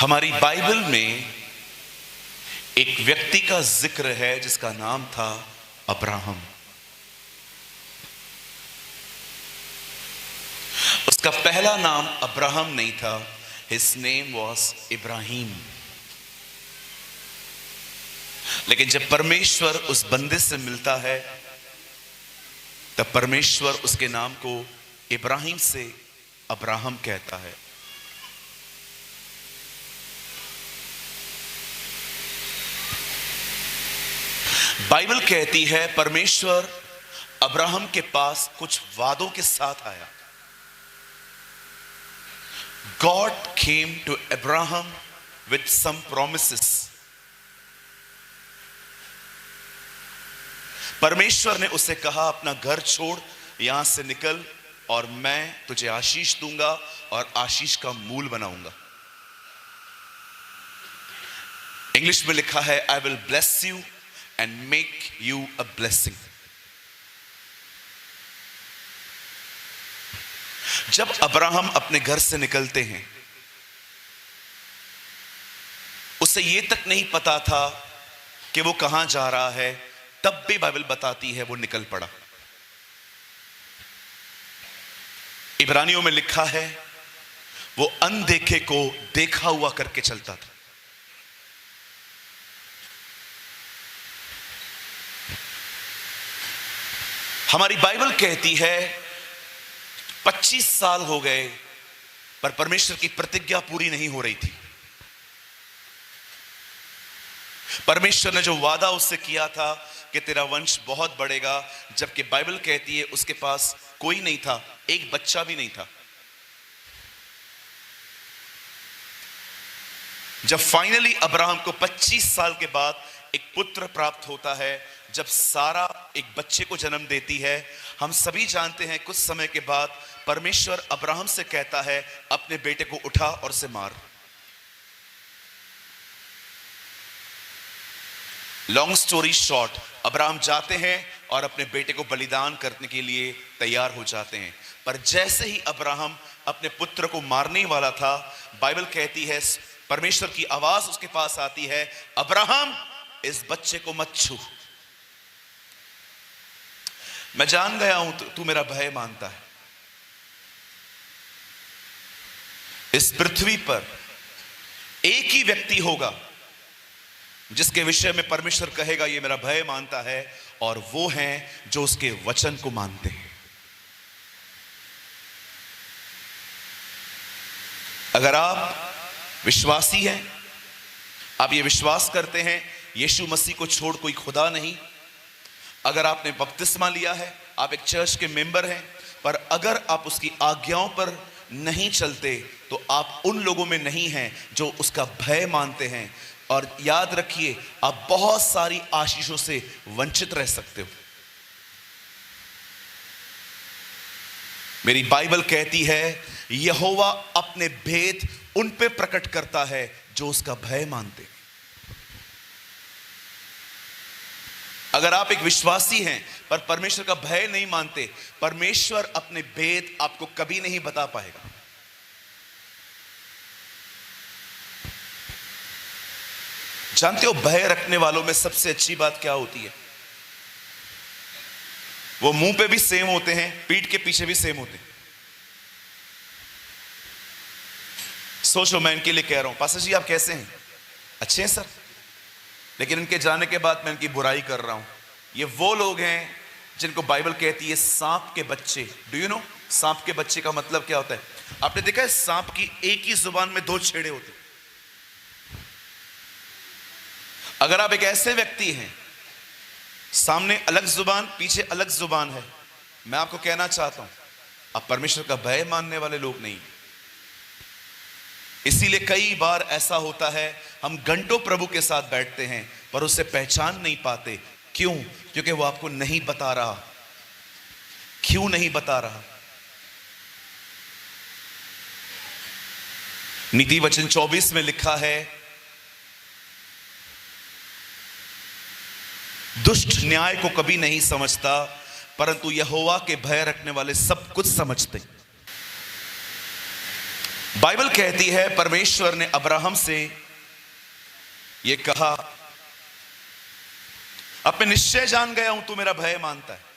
हमारी बाइबल में एक व्यक्ति का जिक्र है जिसका नाम था अब्राहम। उसका पहला नाम अब्राहम नहीं था, हिज नेम वॉज इब्राहिम। लेकिन जब परमेश्वर उस बंदे से मिलता है तब परमेश्वर उसके नाम को इब्राहिम से अब्राहम कहता है। बाइबल कहती है परमेश्वर अब्राहम के पास कुछ वादों के साथ आया। God came to Abraham with some promises. परमेश्वर ने उसे कहा अपना घर छोड़, यहां से निकल और मैं तुझे आशीष दूंगा और आशीष का मूल बनाऊंगा। इंग्लिश में लिखा है I will bless you and make you a blessing. जब अब्राहम अपने घर से निकलते हैं उसे यह तक नहीं पता था कि वो कहां जा रहा है, तब भी बाइबल बताती है वो निकल पड़ा। इब्रानियों में लिखा है वो अनदेखे को देखा हुआ करके चलता था। हमारी बाइबल कहती है 25 साल हो गए पर परमेश्वर की प्रतिज्ञा पूरी नहीं हो रही थी। परमेश्वर ने जो वादा उससे किया था कि तेरा वंश बहुत बढ़ेगा, जबकि बाइबल कहती है उसके पास कोई नहीं था, एक बच्चा भी नहीं था। जब फाइनली अब्राहम को 25 साल के बाद एक पुत्र प्राप्त होता है, जब सारा एक बच्चे को जन्म देती है, हम सभी जानते हैं कुछ समय के बाद परमेश्वर अब्राहम से कहता है अपने बेटे को उठा और उसे मार। लॉन्ग स्टोरी शॉर्ट, अब्राहम जाते हैं और अपने बेटे को बलिदान करने के लिए तैयार हो जाते हैं। पर जैसे ही अब्राहम अपने पुत्र को मारने वाला था, बाइबल कहती है परमेश्वर की आवाज उसके पास आती है, अब्राहम इस बच्चे को मत छू। मैं जान गया हूं तू मेरा भय मानता है। इस पृथ्वी पर एक ही व्यक्ति होगा जिसके विषय में परमेश्वर कहेगा ये मेरा भय मानता है, और वो हैं जो उसके वचन को मानते हैं। अगर आप विश्वासी हैं, आप ये विश्वास करते हैं यीशु मसीह को छोड़ कोई खुदा नहीं, अगर आपने बपतिस्मा लिया है, आप एक चर्च के मेंबर हैं, पर अगर आप उसकी आज्ञाओं पर नहीं चलते तो आप उन लोगों में नहीं हैं जो उसका भय मानते हैं। और याद रखिए आप बहुत सारी आशीषों से वंचित रह सकते हो। मेरी बाइबल कहती है यहोवा अपने भेद उन पे प्रकट करता है जो उसका भय मानते। अगर आप एक विश्वासी हैं पर परमेश्वर का भय नहीं मानते, परमेश्वर अपने भेद आपको कभी नहीं बता पाएगा। जानते हो भय रखने वालों में सबसे अच्छी बात क्या होती है? वो मुंह पे भी सेम होते हैं, पीठ के पीछे भी सेम होते हैं। सोचो, मैं इनके लिए कह रहा हूं पास्टर जी आप कैसे हैं? अच्छे हैं सर, लेकिन इनके जाने के बाद मैं इनकी बुराई कर रहा हूं। ये वो लोग हैं जिनको बाइबल कहती है सांप के बच्चे। डू यू नो सांप के बच्चे का मतलब क्या होता है? आपने देखा है सांप की एक ही जुबान में दो छेड़े होते हैं। अगर आप एक ऐसे व्यक्ति हैं सामने अलग जुबान पीछे अलग जुबान है, मैं आपको कहना चाहता हूं आप परमेश्वर का भय मानने वाले लोग नहीं। इसीलिए कई बार ऐसा होता है हम घंटों प्रभु के साथ बैठते हैं पर उसे पहचान नहीं पाते। क्यों? क्योंकि वो आपको नहीं बता रहा। क्यों नहीं बता रहा? नीति वचन 24 में लिखा है दुष्ट न्याय को कभी नहीं समझता, परंतु यहोवा के भय रखने वाले सब कुछ समझते। बाइबल कहती है परमेश्वर ने अब्राहम से यह कहा, अब मैं निश्चय जान गया हूं तू मेरा भय मानता है।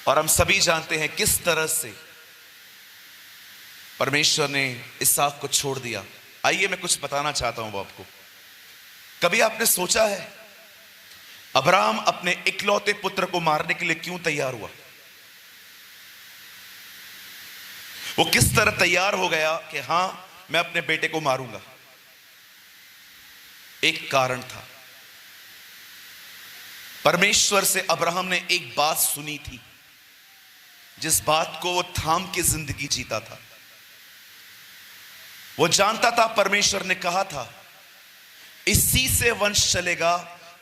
और हम सभी जानते हैं किस तरह से परमेश्वर ने इसहाक को छोड़ दिया। आइए मैं कुछ बताना चाहता हूं आपको। कभी आपने सोचा है अब्राहम अपने इकलौते पुत्र को मारने के लिए क्यों तैयार हुआ? वो किस तरह तैयार हो गया कि हां मैं अपने बेटे को मारूंगा? एक कारण था, परमेश्वर से अब्राहम ने एक बात सुनी थी, जिस बात को वो थाम के जिंदगी जीता था। वो जानता था परमेश्वर ने कहा था इसी से वंश चलेगा,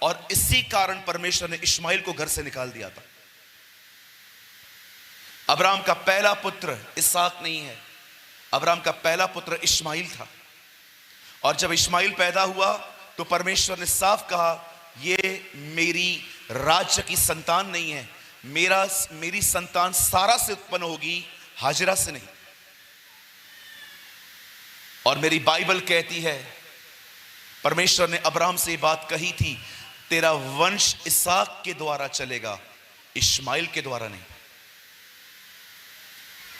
और इसी कारण परमेश्वर ने इश्माइल को घर से निकाल दिया था। अब्राहम का पहला पुत्र इसहाक नहीं है, अब्राहम का पहला पुत्र इश्माइल था। और जब इश्माइल पैदा हुआ तो परमेश्वर ने साफ कहा ये मेरी राज्य की संतान नहीं है, मेरी संतान सारा से उत्पन्न होगी, हाजिरा से नहीं। और मेरी बाइबल कहती है परमेश्वर ने अब्राहम से ये बात कही थी, तेरा वंश इसहाक के द्वारा चलेगा, इश्माइल के द्वारा नहीं।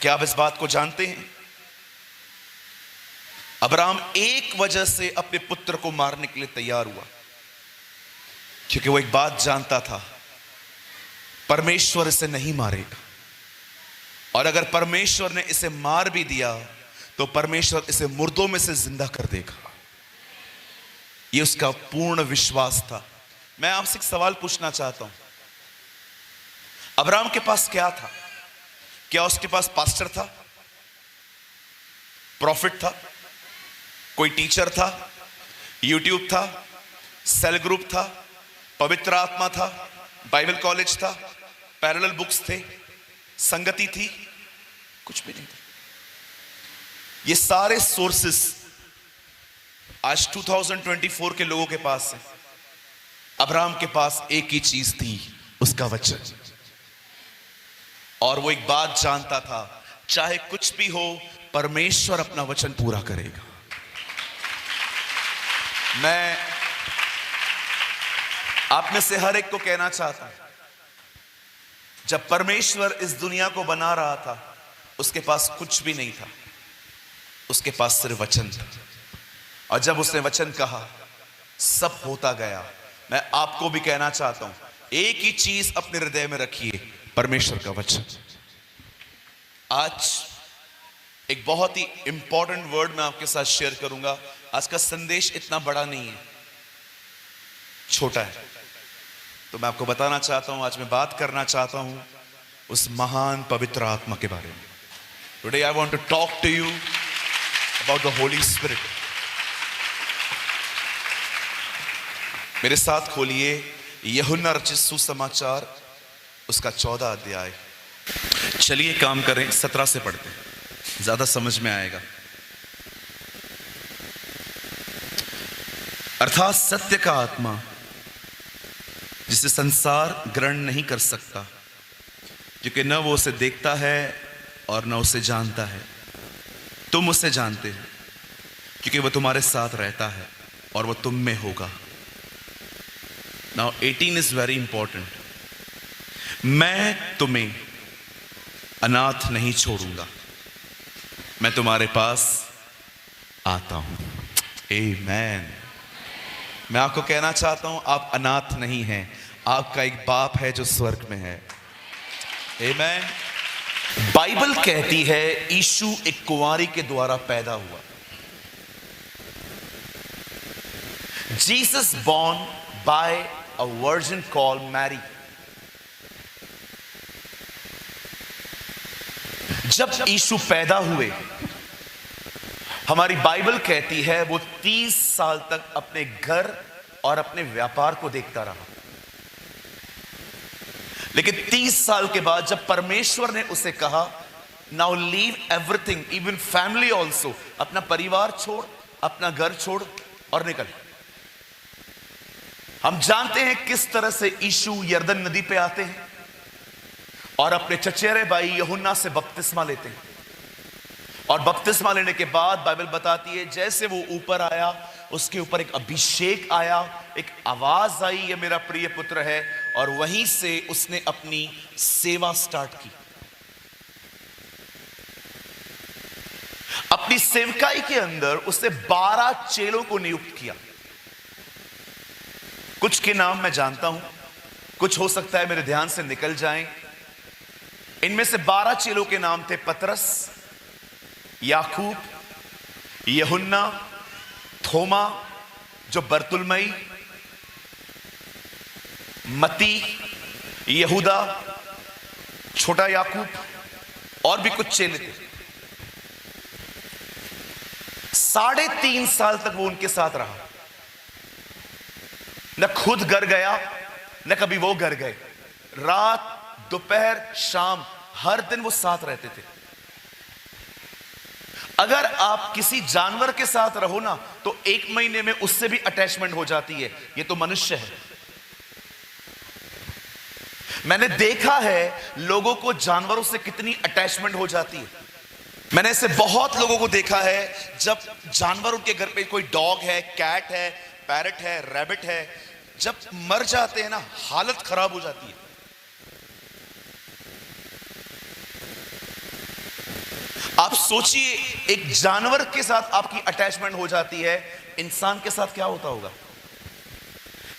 क्या आप इस बात को जानते हैं? अब्राहम एक वजह से अपने पुत्र को मारने के लिए तैयार हुआ, क्योंकि वो एक बात जानता था परमेश्वर इसे नहीं मारेगा, और अगर परमेश्वर ने इसे मार भी दिया तो परमेश्वर इसे मुर्दों में से जिंदा कर देगा। यह उसका पूर्ण विश्वास था। मैं आपसे एक सवाल पूछना चाहता हूं, अब्राहम के पास क्या था? क्या उसके पास पास्टर था, प्रॉफिट था, कोई टीचर था, यूट्यूब था, सेल ग्रुप था, पवित्र आत्मा था, बाइबल कॉलेज था, पैरेलल बुक्स थे, संगति थी? कुछ भी नहीं था। ये सारे सोर्सेस आज 2024 के लोगों के पास है। अब्राहम के पास एक ही चीज थी, उसका वचन। और वो एक बात जानता था, चाहे कुछ भी हो परमेश्वर अपना वचन पूरा करेगा। मैं आप में से हर एक को कहना चाहता हूं, जब परमेश्वर इस दुनिया को बना रहा था उसके पास कुछ भी नहीं था, उसके पास सिर्फ वचन था। और जब उसने वचन कहा सब होता गया। मैं आपको भी कहना चाहता हूं, एक ही चीज अपने हृदय में रखिए, परमेश्वर का वचन। आज एक बहुत ही इंपॉर्टेंट वर्ड मैं आपके साथ शेयर करूंगा। आज का संदेश इतना बड़ा नहीं है, छोटा है, तो मैं आपको बताना चाहता हूं, आज मैं बात करना चाहता हूं उस महान पवित्र आत्मा के बारे में। Today I want to talk to you about the Holy Spirit. मेरे साथ खोलिए यूहन्ना रचित सुसमाचार, उसका 14 अध्याय। चलिए काम करें, 17 से पढ़ते हैं, ज्यादा समझ में आएगा। अर्थात सत्य का आत्मा, जिसे संसार ग्रहण नहीं कर सकता, क्योंकि न वो उसे देखता है और न उसे जानता है। तुम उसे जानते हो, क्योंकि वह तुम्हारे साथ रहता है और वह तुम में होगा। Now 18 is very important. मैं तुम्हें अनाथ नहीं छोड़ूंगा, मैं तुम्हारे पास आता हूं। आमीन। मैं आपको कहना चाहता हूं, आप अनाथ नहीं हैं, आपका एक बाप है जो स्वर्ग में है। आमीन। बाइबल कहती है यीशु एक कुंवारी के द्वारा पैदा हुआ। Jesus born by a virgin called Mary। जब यीशु पैदा हुए, हमारी बाइबल कहती है वो 30 साल तक अपने घर और अपने व्यापार को देखता रहा। लेकिन 30 साल के बाद जब परमेश्वर ने उसे कहा now leave everything, even family also, अपना परिवार छोड़, अपना घर छोड़ और निकल। हम जानते हैं किस तरह से यीशु यरदन नदी पे आते हैं और अपने चचेरे भाई यूहन्ना से बपतिस्मा लेते हैं। और बपतिस्मा लेने के बाद बाइबल बताती है जैसे वो ऊपर आया, उसके ऊपर एक अभिषेक आया, एक आवाज आई, ये मेरा प्रिय पुत्र है। और वहीं से उसने अपनी सेवा स्टार्ट की। अपनी सेवकाई के अंदर उसने 12 चेलों को नियुक्त किया। कुछ के नाम मैं जानता हूं, कुछ हो सकता है मेरे ध्यान से निकल जाएं। इनमें से 12 चेलों के नाम थे पतरस, याकूब, यूहन्ना, थोमा जो बरतुलमई, मती, यहूदा, छोटा याकूब और भी कुछ चेले थे। 3.5 साल तक वो उनके साथ रहा। न खुद घर गया, न कभी वो घर गए। रात, दोपहर, शाम, हर दिन वो साथ रहते थे। अगर आप किसी जानवर के साथ रहो ना, तो 1 महीने में उससे भी अटैचमेंट हो जाती है। ये तो मनुष्य है। मैंने देखा है लोगों को जानवरों से कितनी अटैचमेंट हो जाती है। मैंने ऐसे बहुत लोगों को देखा है, जब जानवर उनके घर पे, कोई डॉग है, कैट है, पैरट है, रैबिट है, जब मर जाते हैं ना, हालत खराब हो जाती है। आप सोचिए, एक जानवर के साथ आपकी अटैचमेंट हो जाती है, इंसान के साथ क्या होता होगा।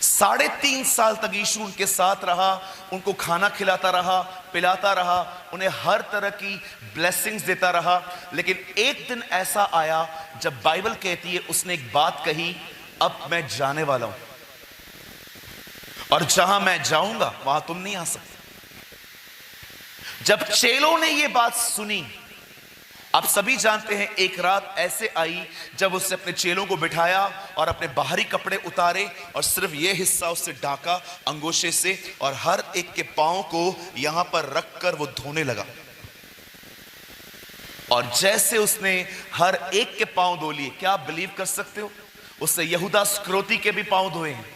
3.5 साल तक यीशु उनके साथ रहा, उनको खाना खिलाता रहा, पिलाता रहा, उन्हें हर तरह की ब्लेसिंग्स देता रहा। लेकिन एक दिन ऐसा आया जब बाइबल कहती है उसने एक बात कही, अब मैं जाने वाला हूं और जहां मैं जाऊंगा वहां तुम नहीं आ सकते। जब चेलों ने यह बात सुनी, आप सभी जानते हैं, एक रात ऐसे आई जब उसने अपने चेलों को बिठाया और अपने बाहरी कपड़े उतारे और सिर्फ यह हिस्सा उससे ढाका अंगोछे से, और हर एक के पांव को यहां पर रखकर वो धोने लगा। और जैसे उसने हर एक के पांव धो लिए, क्या आप बिलीव कर सकते हो, उससे यहूदा स्क्रोती के भी पांव धोए हैं।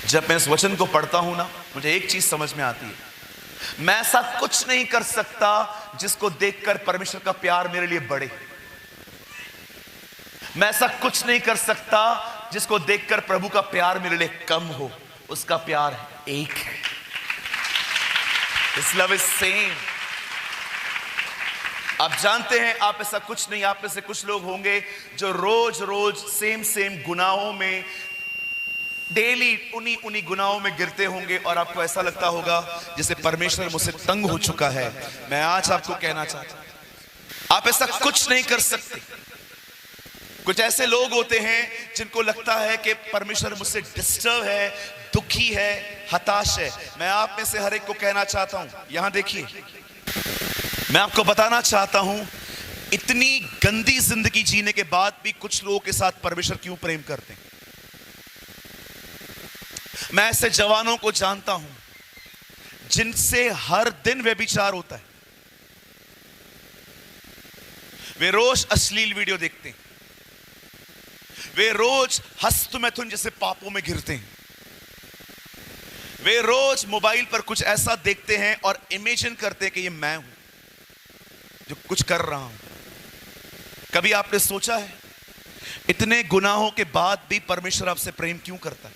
जब मैं इस वचन को पढ़ता हूं ना, मुझे एक चीज समझ में आती है, मैं ऐसा कुछ नहीं कर सकता जिसको देखकर परमेश्वर का प्यार मेरे लिए बढ़े। मैं ऐसा कुछ नहीं कर सकता जिसको देखकर प्रभु का प्यार मेरे लिए कम हो। उसका प्यार एक है। His love is same। आप जानते हैं, आप ऐसा कुछ नहीं, आप में से कुछ लोग होंगे जो रोज रोज सेम गुनाहों में, डेली उन्हीं गुनाहों में गिरते होंगे और आपको ऐसा लगता होगा जैसे परमेश्वर मुझसे तंग हो चुका है। मैं आज आपको कहना चाहता हूं, आप ऐसा कुछ नहीं कर सकते। कुछ ऐसे लोग होते हैं जिनको लगता है कि परमेश्वर मुझसे डिस्टर्ब है, दुखी है, हताश है। मैं आप में से हर एक को कहना चाहता हूं, यहां देखिए, मैं आपको बताना चाहता हूं, इतनी गंदी जिंदगी जीने के बाद भी कुछ लोगों के साथ परमेश्वर क्यों प्रेम करते हैं। मैं ऐसे जवानों को जानता हूं जिनसे हर दिन व्यभिचार होता है। वे रोज अश्लील वीडियो देखते हैं, वे रोज हस्तमैथुन जैसे पापों में घिरते हैं, वे रोज मोबाइल पर कुछ ऐसा देखते हैं और इमेजिन करते हैं कि ये मैं हूं जो कुछ कर रहा हूं। कभी आपने सोचा है इतने गुनाहों के बाद भी परमेश्वर आपसे प्रेम क्यों करता है?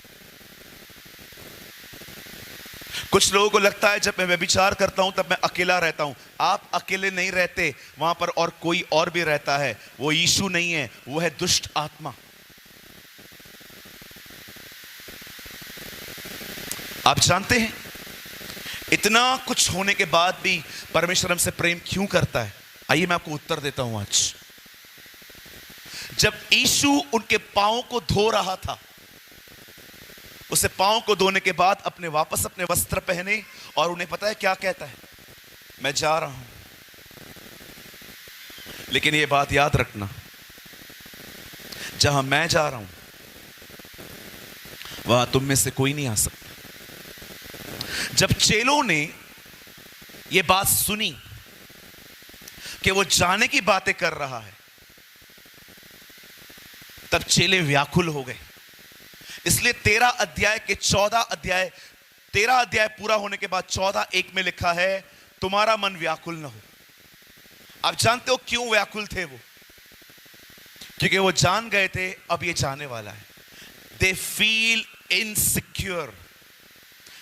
कुछ लोगों को लगता है जब मैं व्यभिचार करता हूं तब मैं अकेला रहता हूं। आप अकेले नहीं रहते, वहां पर और कोई और भी रहता है। वो यीशु नहीं है, वो है दुष्ट आत्मा। आप जानते हैं इतना कुछ होने के बाद भी परमेश्वर हमसे प्रेम क्यों करता है? आइए मैं आपको उत्तर देता हूं आज। जब यीशु उनके पांवों को धो रहा था, उसे पांव को धोने के बाद वापस अपने वस्त्र पहने और उन्हें पता है क्या कहता है? मैं जा रहा हूं, लेकिन यह बात याद रखना, जहां मैं जा रहा हूं वहां तुम में से कोई नहीं आ सकता। जब चेलों ने यह बात सुनी कि वो जाने की बातें कर रहा है, तब चेले व्याकुल हो गए। इसलिए 13 अध्याय पूरा होने के बाद 14:1 में लिखा है, तुम्हारा मन व्याकुल ना हो। आप जानते हो क्यों व्याकुल थे वो? क्योंकि वो जान गए थे अब ये जाने वाला है। दे फील इनसिक्योर,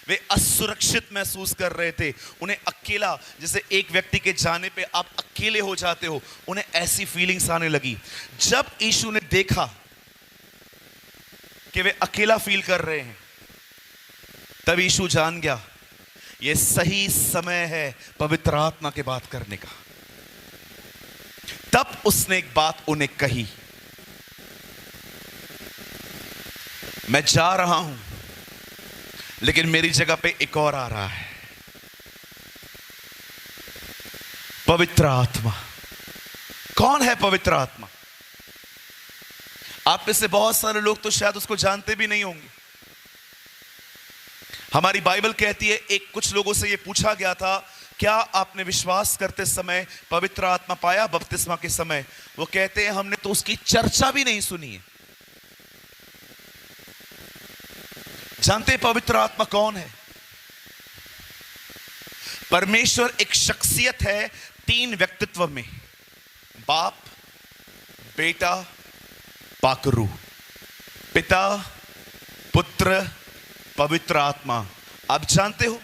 वे असुरक्षित महसूस कर रहे थे। उन्हें अकेला, जैसे एक व्यक्ति के जाने पे आप अकेले हो जाते हो, उन्हें ऐसी फीलिंग्स आने लगी। जब यीशु ने देखा कि वे अकेला फील कर रहे हैं, तब यीशु जान गया यह सही समय है पवित्र आत्मा की बात करने का। तब उसने एक बात उन्हें कही, मैं जा रहा हूं लेकिन मेरी जगह पे एक और आ रहा है, पवित्र आत्मा। कौन है पवित्र आत्मा? आप में से बहुत सारे लोग तो शायद उसको जानते भी नहीं होंगे। हमारी बाइबल कहती है, एक कुछ लोगों से यह पूछा गया था, क्या आपने विश्वास करते समय पवित्र आत्मा पाया बपतिस्मा के समय? वो कहते हैं हमने तो उसकी चर्चा भी नहीं सुनी है। जानते हैं पवित्र आत्मा कौन है? परमेश्वर एक शख्सियत है 3 व्यक्तित्व में, बाप, बेटा, पाकरू। पिता, पुत्र, पवित्र आत्मा। आप जानते हो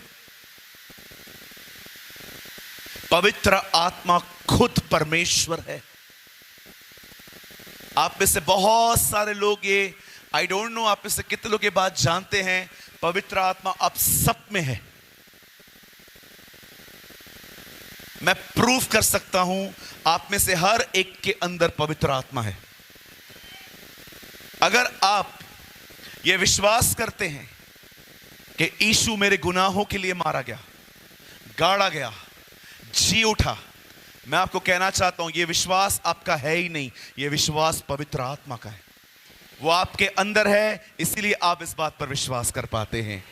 पवित्र आत्मा खुद परमेश्वर है। आप में से बहुत सारे लोग ये, आई डोंट नो आप में से कितने लोग ये बात जानते हैं, पवित्र आत्मा आप सब में है। मैं प्रूफ कर सकता हूं आप में से हर एक के अंदर पवित्र आत्मा है। अगर आप ये विश्वास करते हैं कि यीशु मेरे गुनाहों के लिए मारा गया, गाड़ा गया, जी उठा, मैं आपको कहना चाहता हूं यह विश्वास आपका है ही नहीं, यह विश्वास पवित्र आत्मा का है। वो आपके अंदर है, इसीलिए आप इस बात पर विश्वास कर पाते हैं।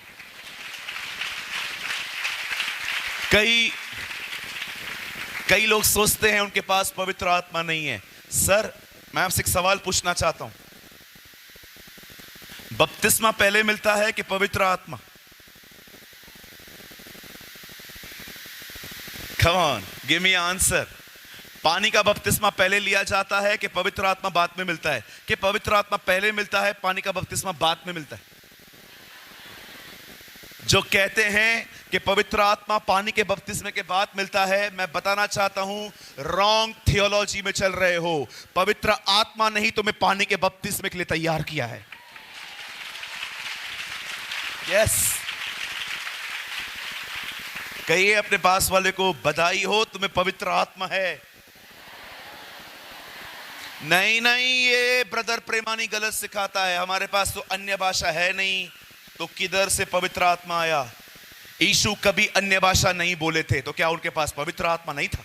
कई लोग सोचते हैं उनके पास पवित्र आत्मा नहीं है। सर, मैं आपसे एक सवाल पूछना चाहता हूं, बपतिस्मा पहले मिलता है कि पवित्र आत्मा? Come on, give me answer. पानी का बपतिस्मा पहले लिया जाता है कि पवित्र आत्मा बाद में मिलता है? कि पवित्र आत्मा पहले मिलता है, पानी का बपतिस्मा बाद में मिलता है? जो कहते हैं कि पवित्र आत्मा पानी के बपतिस्मे के बाद मिलता है, मैं बताना चाहता हूं रॉन्ग थियोलॉजी में चल रहे हो। पवित्र आत्मा नहीं तुम्हें पानी के बपतिस्मे के लिए तैयार किया है। यस, कहिए अपने पास वाले को, बधाई हो तुम्हें पवित्र आत्मा है। नहीं, ये ब्रदर प्रेमानी गलत सिखाता है, हमारे पास तो अन्य भाषा है नहीं, तो किधर से पवित्र आत्मा आया? यीशु कभी अन्य भाषा नहीं बोले थे, तो क्या उनके पास पवित्र आत्मा नहीं था?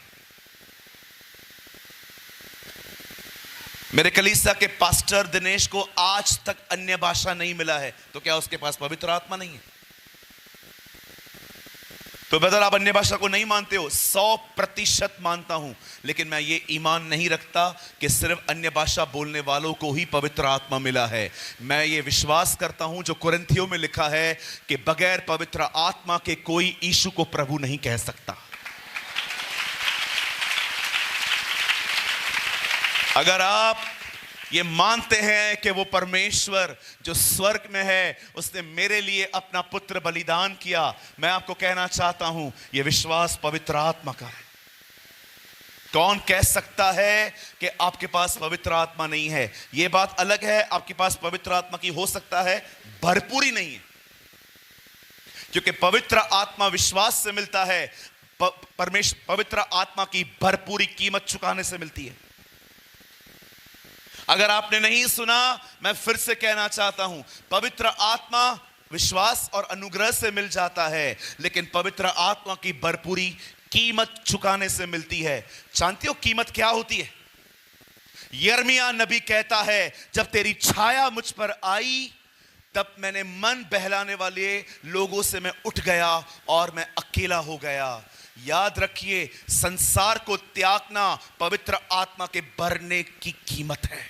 मेरे कलीसिया के पास्टर दिनेश को आज तक अन्य भाषा नहीं मिला है, तो क्या उसके पास पवित्र आत्मा नहीं है? तो ब्रदर आप अन्य भाषा को नहीं मानते हो? 100% मानता हूं, लेकिन मैं ये ईमान नहीं रखता कि सिर्फ अन्य भाषा बोलने वालों को ही पवित्र आत्मा मिला है। मैं ये विश्वास करता हूं जो कुरिन्थियों में लिखा है कि बगैर पवित्र आत्मा के कोई यीशु को प्रभु नहीं कह सकता। अगर आप ये मानते हैं कि वो परमेश्वर जो स्वर्ग में है उसने मेरे लिए अपना पुत्र बलिदान किया, मैं आपको कहना चाहता हूं ये विश्वास पवित्र आत्मा का है। कौन कह सकता है कि आपके पास पवित्र आत्मा नहीं है? यह बात अलग है, आपके पास पवित्र आत्मा की हो सकता है, भरपूरी नहीं है, क्योंकि पवित्र आत्मा विश्वास से मिलता है। परमेश्वर पवित्र आत्मा की भरपूरी कीमत चुकाने से मिलती है। अगर आपने नहीं सुना, मैं फिर से कहना चाहता हूं, पवित्र आत्मा विश्वास और अनुग्रह से मिल जाता है, लेकिन पवित्र आत्मा की भरपूरी कीमत चुकाने से मिलती है। जानते हो कीमत क्या होती है? यिर्मयाह नबी कहता है, जब तेरी छाया मुझ पर आई तब मैंने मन बहलाने वाले लोगों से मैं उठ गया और मैं अकेला हो गया। याद रखिए, संसार को त्यागना पवित्र आत्मा के भरने की कीमत है।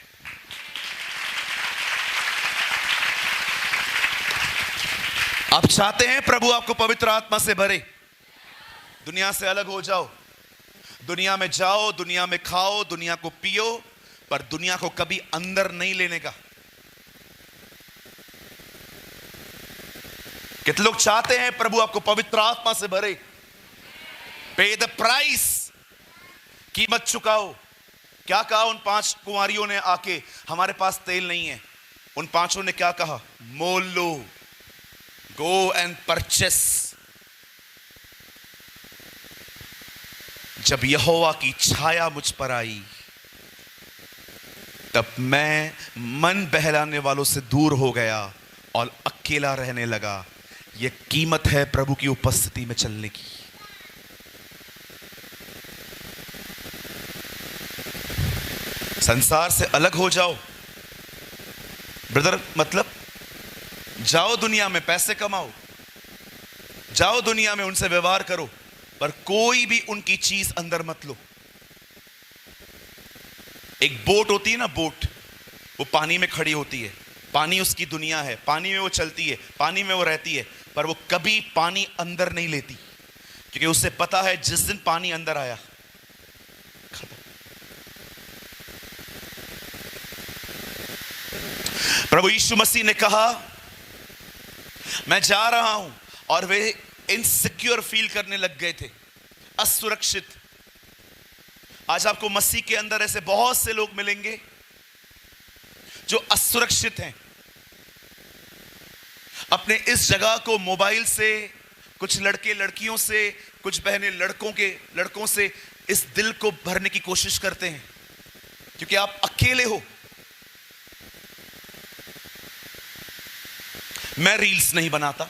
आप चाहते हैं प्रभु आपको पवित्र आत्मा से भरे? दुनिया से अलग हो जाओ, दुनिया में जाओ, दुनिया में खाओ, दुनिया को पियो, पर दुनिया को कभी अंदर नहीं लेने का। कितने लोग चाहते हैं प्रभु आपको पवित्र आत्मा से भरे? पे द प्राइस, कीमत चुकाओ। क्या कहा उन 5 कुंवारियों ने आके? हमारे पास तेल नहीं है। उन 5 ने क्या कहा? मोल लो, गो एंड परचेस। जब यहोवा की छाया मुझ पर आई, तब मैं मन बहलाने वालों से दूर हो गया और अकेला रहने लगा। यह कीमत है प्रभु की उपस्थिति में चलने की। संसार से अलग हो जाओ ब्रदर, मतलब जाओ दुनिया में पैसे कमाओ, जाओ दुनिया में उनसे व्यवहार करो, पर कोई भी उनकी चीज अंदर मत लो। एक बोट होती है ना, बोट, वो पानी में खड़ी होती है, पानी उसकी दुनिया है, पानी में वो चलती है, पानी में वो रहती है, पर वो कभी पानी अंदर नहीं लेती, क्योंकि उसे पता है जिस दिन पानी अंदर आया खत्म। प्रभु यीशु मसीह ने कहा मैं जा रहा हूं, और वे इनसिक्योर फील करने लग गए थे, असुरक्षित। आज आपको मसीह के अंदर ऐसे बहुत से लोग मिलेंगे जो असुरक्षित हैं। अपने इस जगह को मोबाइल से, कुछ लड़के लड़कियों से, कुछ बहनें लड़कों से इस दिल को भरने की कोशिश करते हैं, क्योंकि आप अकेले हो। मैं रील्स नहीं बनाता,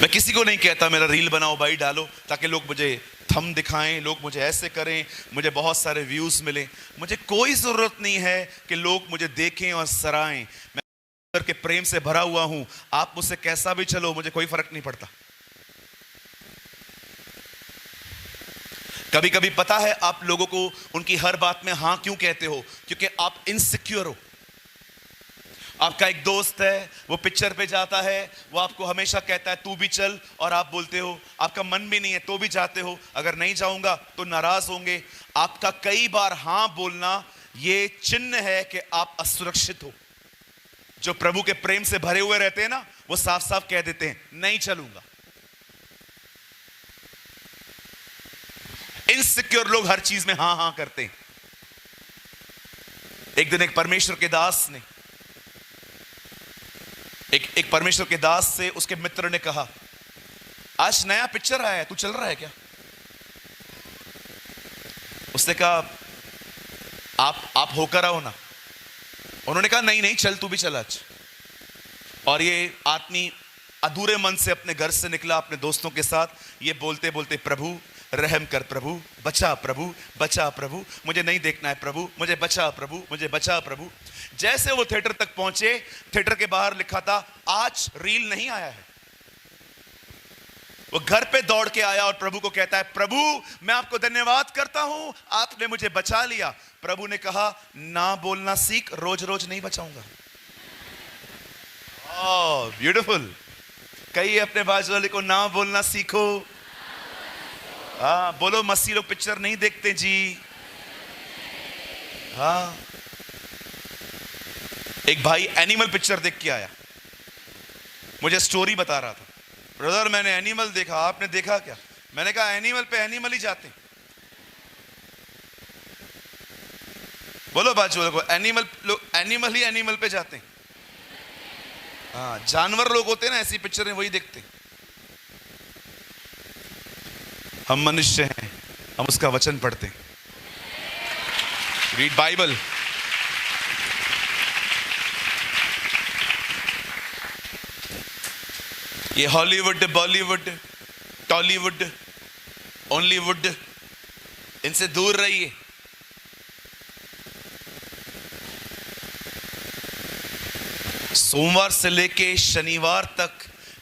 मैं किसी को नहीं कहता मेरा रील बनाओ भाई, डालो, ताकि लोग मुझे थंब दिखाएं, लोग मुझे ऐसे करें, मुझे बहुत सारे व्यूज मिले। मुझे कोई जरूरत नहीं है कि लोग मुझे देखें और सराहें। मैं ईश्वर के प्रेम से भरा हुआ हूं, आप मुझसे कैसा भी चलो, मुझे कोई फर्क नहीं पड़ता। कभी कभी पता है आप लोगों को उनकी हर बात में हां क्यों कहते हो? क्योंकि आप इनसिक्योर हो। आपका एक दोस्त है, वो पिक्चर पे जाता है, वो आपको हमेशा कहता है तू भी चल, और आप बोलते हो, आपका मन भी नहीं है तो भी जाते हो, अगर नहीं जाऊंगा तो नाराज होंगे। आपका कई बार हां बोलना ये चिन्ह है कि आप असुरक्षित हो। जो प्रभु के प्रेम से भरे हुए रहते हैं ना, वो साफ साफ कह देते हैं नहीं चलूंगा। इनसिक्योर लोग हर चीज में हां हां करते हैं। एक दिन एक परमेश्वर के दास ने एक परमेश्वर के दास से उसके मित्र ने कहा, आज नया पिक्चर आया है, तू चल रहा है क्या? उसने कहा आप होकर आओ ना। उन्होंने कहा नहीं नहीं चल, तू भी चल आज। और ये आदमी अधूरे मन से अपने घर से निकला अपने दोस्तों के साथ, ये बोलते बोलते प्रभु रहम कर, प्रभु बचा, प्रभु बचा, प्रभु मुझे नहीं देखना है, प्रभु मुझे बचा, प्रभु मुझे बचा, प्रभु। जैसे वो थिएटर तक पहुंचे, थिएटर के बाहर लिखा था आज रील नहीं आया है। वो घर पे दौड़ के आया और प्रभु को कहता है, प्रभु मैं आपको धन्यवाद करता हूं, आपने मुझे बचा लिया। प्रभु ने कहा ना बोलना सीख, रोज रोज नहीं बचाऊंगा। Oh beautiful. कहिए अपने बाजू वाले को ना बोलना सीखो। हाँ बोलो, मसीह लोग पिक्चर नहीं देखते जी। हाँ, एक भाई एनिमल पिक्चर देख के आया, मुझे स्टोरी बता रहा था, ब्रदर मैंने एनिमल देखा, आपने देखा क्या? मैंने कहा एनिमल पे एनिमल ही जाते हैं। बोलो बाजू वालों को, एनिमल ही एनिमल पे जाते हैं। हाँ, जानवर लोग होते हैं ना, ऐसी पिक्चरें वही देखते हैं। हम मनुष्य हैं, हम उसका वचन पढ़ते हैं। Read Bible. ये हॉलीवुड, बॉलीवुड, टॉलीवुड, ओनलीवुड, इनसे दूर रहिए। सोमवार से लेके शनिवार तक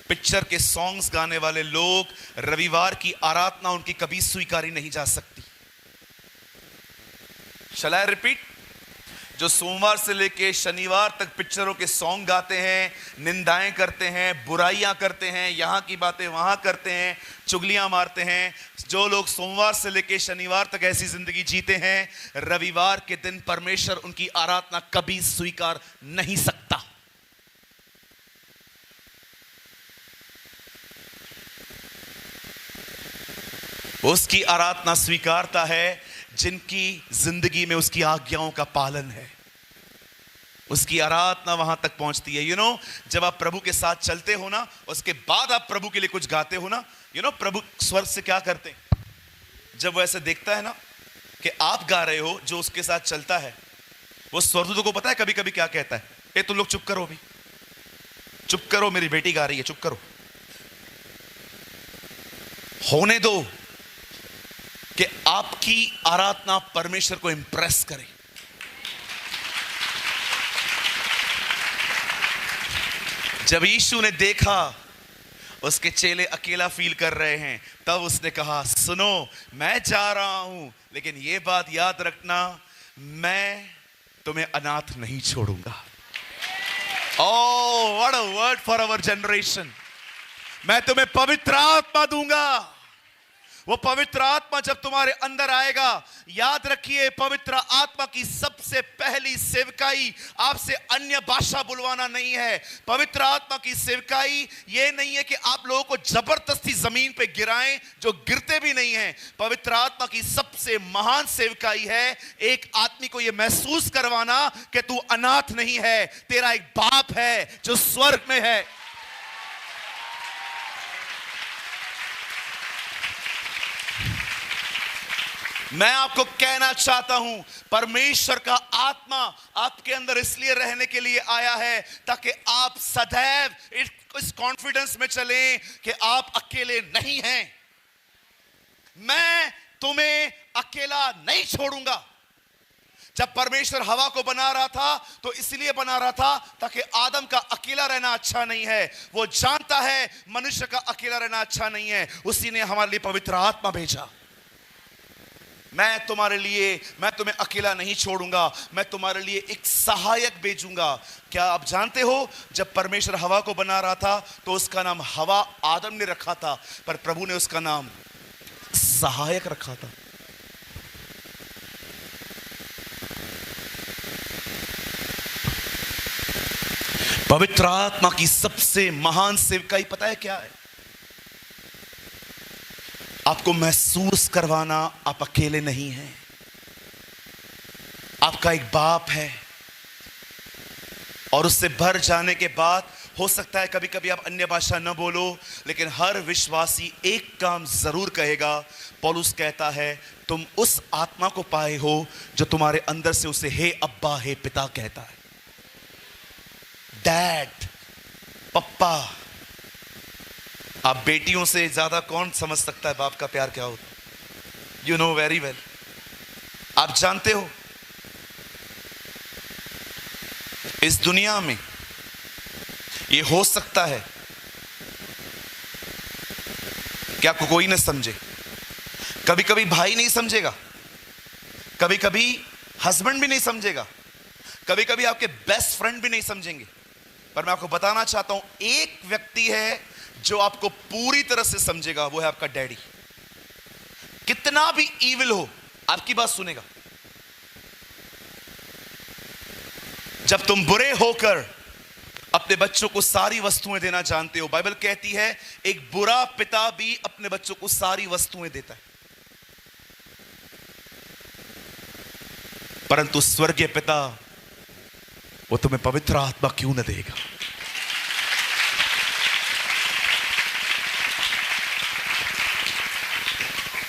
पिक्चर के सॉन्ग्स गाने वाले लोग, रविवार की आराधना उनकी कभी स्वीकारी नहीं जा सकती। शैल आई रिपीट? जो सोमवार से लेके शनिवार तक पिक्चरों के सॉन्ग गाते हैं, निंदाएं करते हैं, बुराइयां करते हैं, यहाँ की बातें वहाँ करते हैं, चुगलियां मारते हैं, जो लोग सोमवार से लेके शनिवार तक ऐसी जिंदगी जीते हैं, रविवार के दिन परमेश्वर उनकी आराधना कभी स्वीकार नहीं सकता। उसकी आराधना स्वीकारता है जिनकी जिंदगी में उसकी आज्ञाओं का पालन है। उसकी आराधना वहां तक पहुंचती है। जब आप प्रभु के साथ चलते हो ना, उसके बाद आप प्रभु के लिए कुछ गाते हो ना, प्रभु स्वर्ग से क्या करते हैं? जब वो ऐसे देखता है ना कि आप गा रहे हो, जो उसके साथ चलता है, वो स्वर्गदूतों को पता है कभी कभी क्या कहता है? ए तुम लोग चुप करो, अभी चुप करो, मेरी बेटी गा रही है, चुप करो, होने दो कि आपकी आराधना परमेश्वर को इंप्रेस करे। जब यीशु ने देखा उसके चेले अकेला फील कर रहे हैं, तब उसने कहा, सुनो मैं जा रहा हूं, लेकिन यह बात याद रखना, मैं तुम्हें अनाथ नहीं छोड़ूंगा। Oh what a word for our generation. मैं तुम्हें पवित्र आत्मा दूंगा। वो पवित्र आत्मा जब तुम्हारे अंदर आएगा, याद रखिए, पवित्र आत्मा की सबसे पहली सेवकाई आपसे अन्य भाषा बुलवाना नहीं है। पवित्र आत्मा की सेवकाई ये नहीं है कि आप लोगों को जबरदस्ती जमीन पे गिराएं, जो गिरते भी नहीं हैं। पवित्र आत्मा की सबसे महान सेवकाई है एक आदमी को यह महसूस करवाना कि तू अनाथ नहीं है, तेरा एक बाप है जो स्वर्ग में है। मैं आपको कहना चाहता हूं, परमेश्वर का आत्मा आपके अंदर इसलिए रहने के लिए आया है ताकि आप सदैव इस कॉन्फिडेंस में चलें कि आप अकेले नहीं हैं। मैं तुम्हें अकेला नहीं छोड़ूंगा। जब परमेश्वर हवा को बना रहा था तो इसलिए बना रहा था ताकि आदम का अकेला रहना अच्छा नहीं है। वो जानता है मनुष्य का अकेला रहना अच्छा नहीं है, उसी ने हमारे लिए पवित्र आत्मा भेजा। मैं तुम्हें अकेला नहीं छोड़ूंगा, मैं तुम्हारे लिए एक सहायक भेजूंगा। क्या आप जानते हो, जब परमेश्वर हवा को बना रहा था तो उसका नाम हवा आदम ने रखा था, पर प्रभु ने उसका नाम सहायक रखा था। पवित्र आत्मा की सबसे महान सेवकाई पता है क्या है? आपको महसूस करवाना आप अकेले नहीं हैं। आपका एक बाप है, और उससे भर जाने के बाद हो सकता है कभी कभी आप अन्य भाषा न बोलो, लेकिन हर विश्वासी एक काम जरूर कहेगा। पौलुस कहता है, तुम उस आत्मा को पाए हो जो तुम्हारे अंदर से उसे हे अब्बा, हे पिता कहता है। डैड, पप्पा। आप बेटियों से ज्यादा कौन समझ सकता है बाप का प्यार क्या होता है? You know very well. आप जानते हो, इस दुनिया में ये हो सकता है कि आपको कोई न समझे। कभी कभी भाई नहीं समझेगा, कभी कभी हस्बैंड भी नहीं समझेगा, कभी कभी आपके बेस्ट फ्रेंड भी नहीं समझेंगे। पर मैं आपको बताना चाहता हूं, एक व्यक्ति है जो आपको पूरी तरह से समझेगा, वो है आपका डैडी। कितना भी ईविल हो, आपकी बात सुनेगा। जब तुम बुरे होकर अपने बच्चों को सारी वस्तुएं देना जानते हो, बाइबल कहती है एक बुरा पिता भी अपने बच्चों को सारी वस्तुएं देता है, परंतु स्वर्गीय पिता वो तुम्हें पवित्र आत्मा क्यों न देगा?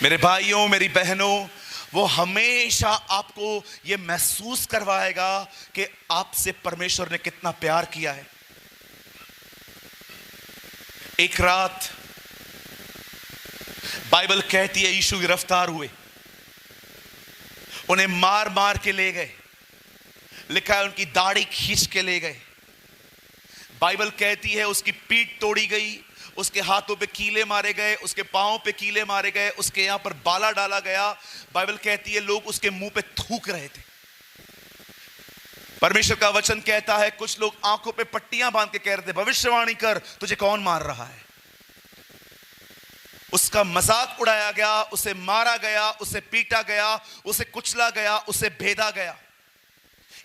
मेरे भाइयों, मेरी बहनों, वो हमेशा आपको यह महसूस करवाएगा कि आपसे परमेश्वर ने कितना प्यार किया है। एक रात बाइबल कहती है यीशु गिरफ्तार हुए, उन्हें मार मार के ले गए। लिखा है उनकी दाढ़ी खींच के ले गए। बाइबल कहती है उसकी पीठ तोड़ी गई, उसके हाथों पे कीले मारे गए, उसके पांवों पे कीले मारे गए, उसके यहां पर बाला डाला गया। बाइबल कहती है लोग उसके मुंह पे थूक रहे थे। परमेश्वर का वचन कहता है, कुछ लोग आंखों पे पट्टियां बांध के कह रहे थे, भविष्यवाणी कर, तुझे कौन मार रहा है। उसका मजाक उड़ाया गया, उसे मारा गया, उसे पीटा गया, उसे कुचला गया, उसे भेदा गया।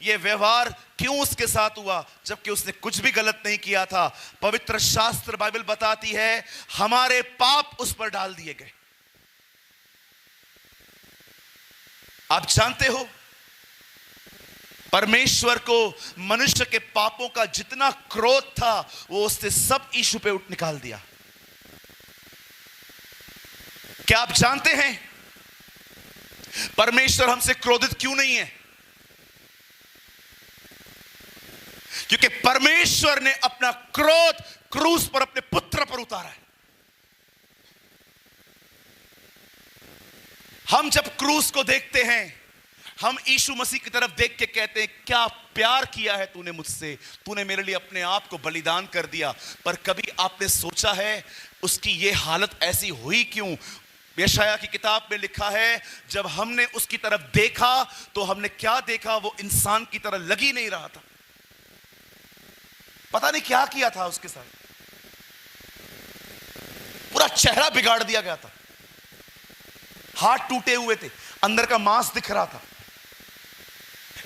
यह व्यवहार क्यों उसके साथ हुआ, जबकि उसने कुछ भी गलत नहीं किया था। पवित्र शास्त्र बाइबल बताती है, हमारे पाप उस पर डाल दिए गए। आप जानते हो, परमेश्वर को मनुष्य के पापों का जितना क्रोध था, वो उसने सब यीशु पे निकाल दिया। क्या आप जानते हैं परमेश्वर हमसे क्रोधित क्यों नहीं है? क्योंकि परमेश्वर ने अपना क्रोध क्रूस पर अपने पुत्र पर उतारा है। हम जब क्रूस को देखते हैं, हम यीशु मसीह की तरफ देख के कहते हैं, क्या प्यार किया है तूने मुझसे, तूने मेरे लिए अपने आप को बलिदान कर दिया। पर कभी आपने सोचा है उसकी ये हालत ऐसी हुई क्यों? यशायाह की किताब में लिखा है, जब हमने उसकी तरफ देखा तो हमने क्या देखा, वो इंसान की तरह लग ही नहीं रहा था। पता नहीं क्या किया था उसके साथ, पूरा चेहरा बिगाड़ दिया गया था, हाथ टूटे हुए थे, अंदर का मांस दिख रहा था।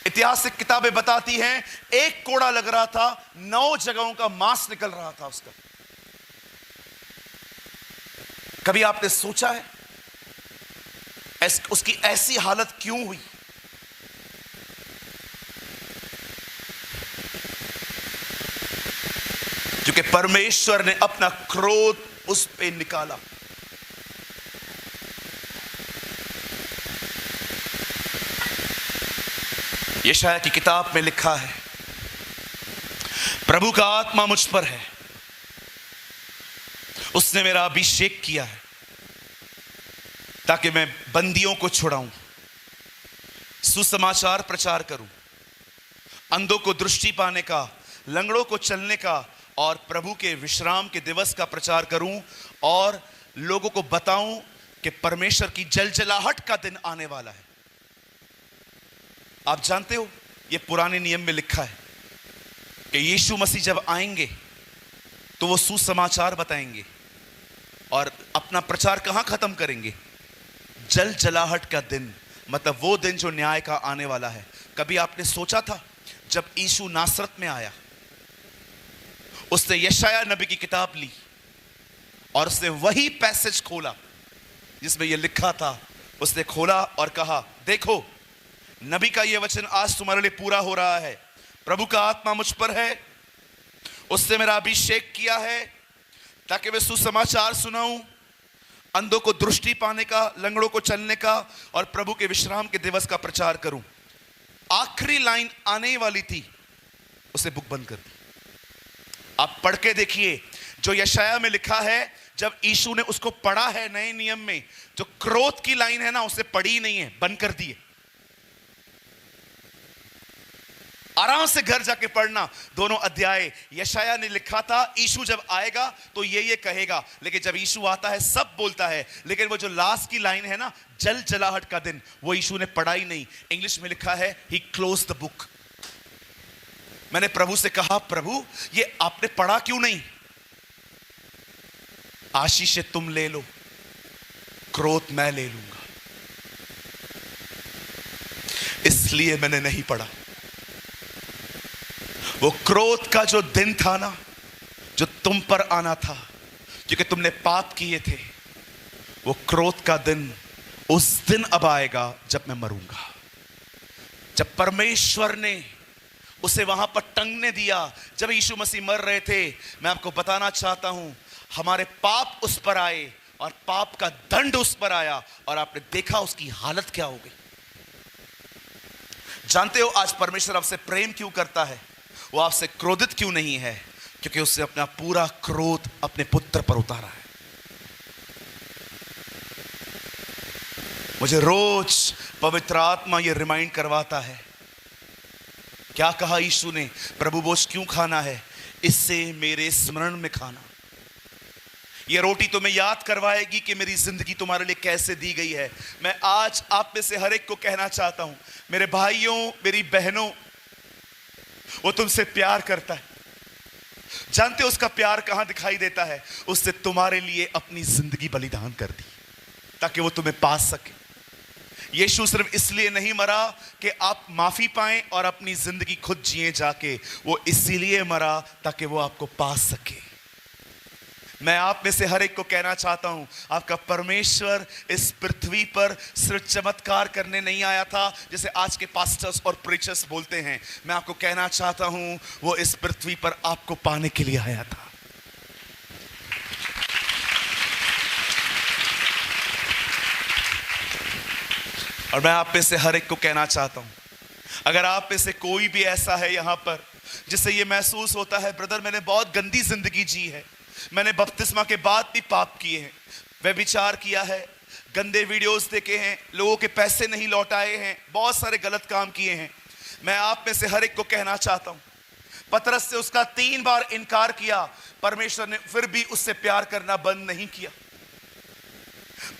ऐतिहासिक किताबें बताती हैं, एक कोड़ा लग रहा था, 9 जगहों का मांस निकल रहा था उसका। कभी आपने सोचा है उसकी ऐसी हालत क्यों हुई? क्योंकि परमेश्वर ने अपना क्रोध उस पे निकाला। यशायाह की किताब में लिखा है, प्रभु का आत्मा मुझ पर है, उसने मेरा अभिषेक किया है ताकि मैं बंदियों को छुड़ाऊं, सुसमाचार प्रचार करूं, अंधों को दृष्टि पाने का, लंगड़ों को चलने का और प्रभु के विश्राम के दिवस का प्रचार करूं, और लोगों को बताऊं कि परमेश्वर की जलजलाहट का दिन आने वाला है। आप जानते हो, यह पुराने नियम में लिखा है कि यीशु मसीह जब आएंगे तो वो सुसमाचार बताएंगे और अपना प्रचार कहां खत्म करेंगे? जलजलाहट का दिन, मतलब वो दिन जो न्याय का आने वाला है। कभी आपने सोचा था जब यीशु नासरत में आया, उसने यशायाह नबी की किताब ली और उसने वही पैसेज खोला जिसमें यह लिखा था। उसने खोला और कहा, देखो नबी का यह वचन आज तुम्हारे लिए पूरा हो रहा है। प्रभु का आत्मा मुझ पर है, उसने मेरा अभिषेक किया है ताकि मैं सुसमाचार सुनाऊं, अंधों को दृष्टि पाने का, लंगड़ों को चलने का और प्रभु के विश्राम के दिवस का प्रचार करूं। आखिरी लाइन आने वाली थी, उसे बुक बंद कर दी। आप पढ़ के देखिए, जो यशायाह में लिखा है, जब यीशु ने उसको पढ़ा है नए नियम में, जो क्रोध की लाइन है ना, उसे पढ़ी नहीं है, बंद कर दी है। आराम से घर जाके पढ़ना दोनों अध्याय। यशायाह ने लिखा था यीशु जब आएगा तो ये कहेगा, लेकिन जब यीशु आता है सब बोलता है, लेकिन वो जो लास्ट की लाइन है ना, जलजलाहट का दिन, वो यीशु ने पढ़ा ही नहीं। इंग्लिश में लिखा है, ही क्लोज द बुक। मैंने प्रभु से कहा, प्रभु ये आपने पढ़ा क्यों नहीं? आशीष तुम ले लो, क्रोध मैं ले लूंगा, इसलिए मैंने नहीं पढ़ा। वो क्रोध का जो दिन था ना, जो तुम पर आना था क्योंकि तुमने पाप किए थे, वो क्रोध का दिन उस दिन अब आएगा जब मैं मरूंगा। जब परमेश्वर ने उसे वहां पर टंगने दिया, जब यीशु मसीह मर रहे थे, मैं आपको बताना चाहता हूं, हमारे पाप उस पर आए और पाप का दंड उस पर आया, और आपने देखा उसकी हालत क्या हो गई। जानते हो आज परमेश्वर आपसे प्रेम क्यों करता है? वो आपसे क्रोधित क्यों नहीं है? क्योंकि उसने अपना पूरा क्रोध अपने पुत्र पर उतारा है। मुझे रोज पवित्र आत्मा ये रिमाइंड करवाता है। क्या कहा यीशु ने? प्रभु भोज क्यों खाना है? इससे मेरे स्मरण में खाना। ये रोटी तुम्हें याद करवाएगी कि मेरी जिंदगी तुम्हारे लिए कैसे दी गई है। मैं आज आप में से हर एक को कहना चाहता हूं, मेरे भाइयों, मेरी बहनों, वो तुमसे प्यार करता है। जानते हो उसका प्यार कहां दिखाई देता है? उसने तुम्हारे लिए अपनी जिंदगी बलिदान कर दी ताकि वो तुम्हें पा सके। यीशु सिर्फ इसलिए नहीं मरा कि आप माफी पाएं और अपनी जिंदगी खुद जिए जाके, वो इसीलिए मरा ताकि वो आपको पा सके। मैं आप में से हर एक को कहना चाहता हूं, आपका परमेश्वर इस पृथ्वी पर सिर्फ चमत्कार करने नहीं आया था जैसे आज के पास्टर्स और प्रीचर्स बोलते हैं। मैं आपको कहना चाहता हूं, वो इस पृथ्वी पर आपको पाने के लिए आया था। और मैं आप में से हर एक को कहना चाहता हूं, अगर आप में से कोई भी ऐसा है यहां पर जिससे ये महसूस होता है, ब्रदर मैंने बहुत गंदी जिंदगी जी है, मैंने बपतिस्मा के बाद भी पाप किए हैं, व्यभिचार किया है, गंदे वीडियोस देखे हैं, लोगों के पैसे नहीं लौटाए हैं, बहुत सारे गलत काम किए हैं, मैं आप में से हर एक को कहना चाहता हूं, पतरस से उसका 3 बार इनकार किया, परमेश्वर ने फिर भी उससे प्यार करना बंद नहीं किया।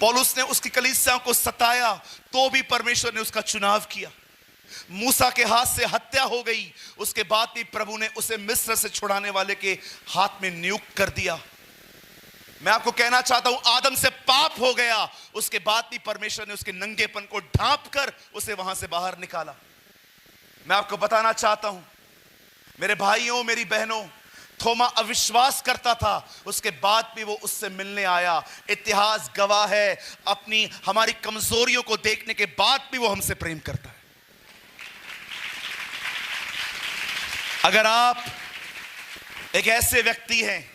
पौलुस ने उसकी कलीसिया को सताया तो भी परमेश्वर ने उसका चुनाव किया। मूसा के हाथ से हत्या हो गई, उसके बाद भी प्रभु ने उसे मिस्र से छुड़ाने वाले के हाथ में नियुक्त कर दिया। मैं आपको कहना चाहता हूं, आदम से पाप हो गया, उसके बाद भी परमेश्वर ने उसके नंगेपन को ढांप कर उसे वहां से बाहर निकाला। मैं आपको बताना चाहता हूं मेरे भाइयों, मेरी बहनों, थोमा अविश्वास करता था, उसके बाद भी वो उससे मिलने आया। इतिहास गवाह है, अपनी हमारी कमजोरियों को देखने के बाद भी वो हमसे प्रेम करता है। अगर आप एक ऐसे व्यक्ति हैं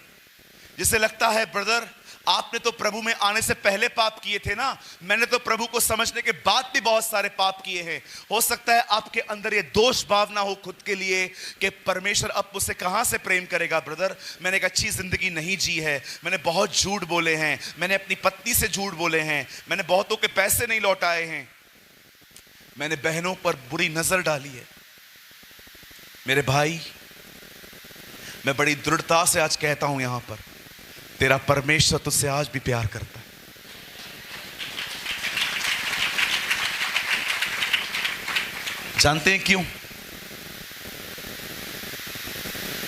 जिसे लगता है ब्रदर आपने तो प्रभु में आने से पहले पाप किए थे ना, मैंने तो प्रभु को समझने के बाद भी बहुत सारे पाप किए हैं, हो सकता है आपके अंदर ये दोष भावना हो खुद के लिए कि परमेश्वर अब मुझसे कहां से प्रेम करेगा। ब्रदर मैंने एक अच्छी जिंदगी नहीं जी है, मैंने बहुत झूठ बोले हैं, मैंने अपनी पत्नी से झूठ बोले हैं, मैंने बहुतों के पैसे नहीं लौटाए हैं, मैंने बहनों पर बुरी नजर डाली है। मेरे भाई, मैं बड़ी दृढ़ता से आज कहता हूं यहां पर, तेरा परमेश्वर तुझसे आज भी प्यार करता है। जानते हैं क्यों?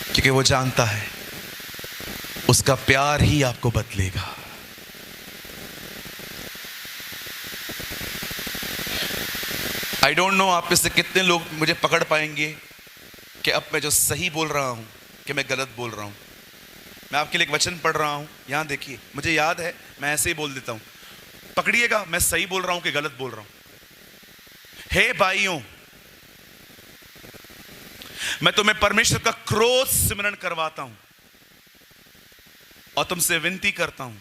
क्योंकि वो जानता है उसका प्यार ही आपको बदलेगा। आई डोंट नो आप में से कितने लोग मुझे पकड़ पाएंगे कि अब मैं जो सही बोल रहा हूं कि मैं गलत बोल रहा हूं। मैं आपके लिए एक वचन पढ़ रहा हूं, यहां देखिए, मुझे याद है, मैं ऐसे ही बोल देता हूं, पकड़िएगा मैं सही बोल रहा हूं कि गलत बोल रहा हूं। हे भाइयों, मैं तुम्हें परमेश्वर का क्रोध सिमरन करवाता हूं और तुमसे विनती करता हूं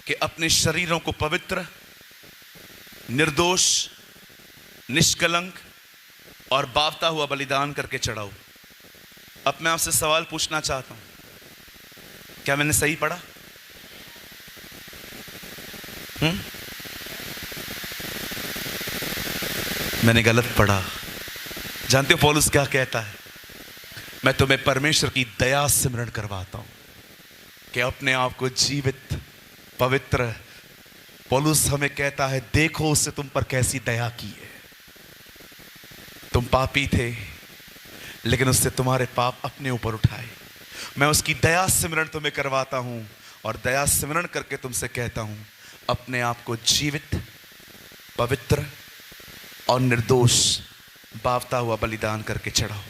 कि अपने शरीरों को पवित्र, निर्दोष, निष्कलंक और बावता हुआ बलिदान करके चढ़ाओ। अब मैं आपसे सवाल पूछना चाहता हूं, क्या मैंने सही पढ़ा? मैंने गलत पढ़ा? जानते हो पौलुस क्या कहता है? मैं तुम्हें परमेश्वर की दया सिमरन करवाता हूं कि अपने आप को जीवित, पवित्र। पौलुस हमें कहता है, देखो उससे तुम पर कैसी दया की है। तुम पापी थे लेकिन उससे तुम्हारे पाप अपने ऊपर उठाए। मैं उसकी दया सिमरन तुम्हें करवाता हूं और दया सिमरन करके तुमसे कहता हूं, अपने आप को जीवित, पवित्र और निर्दोष बावता हुआ बलिदान करके चढ़ाओ।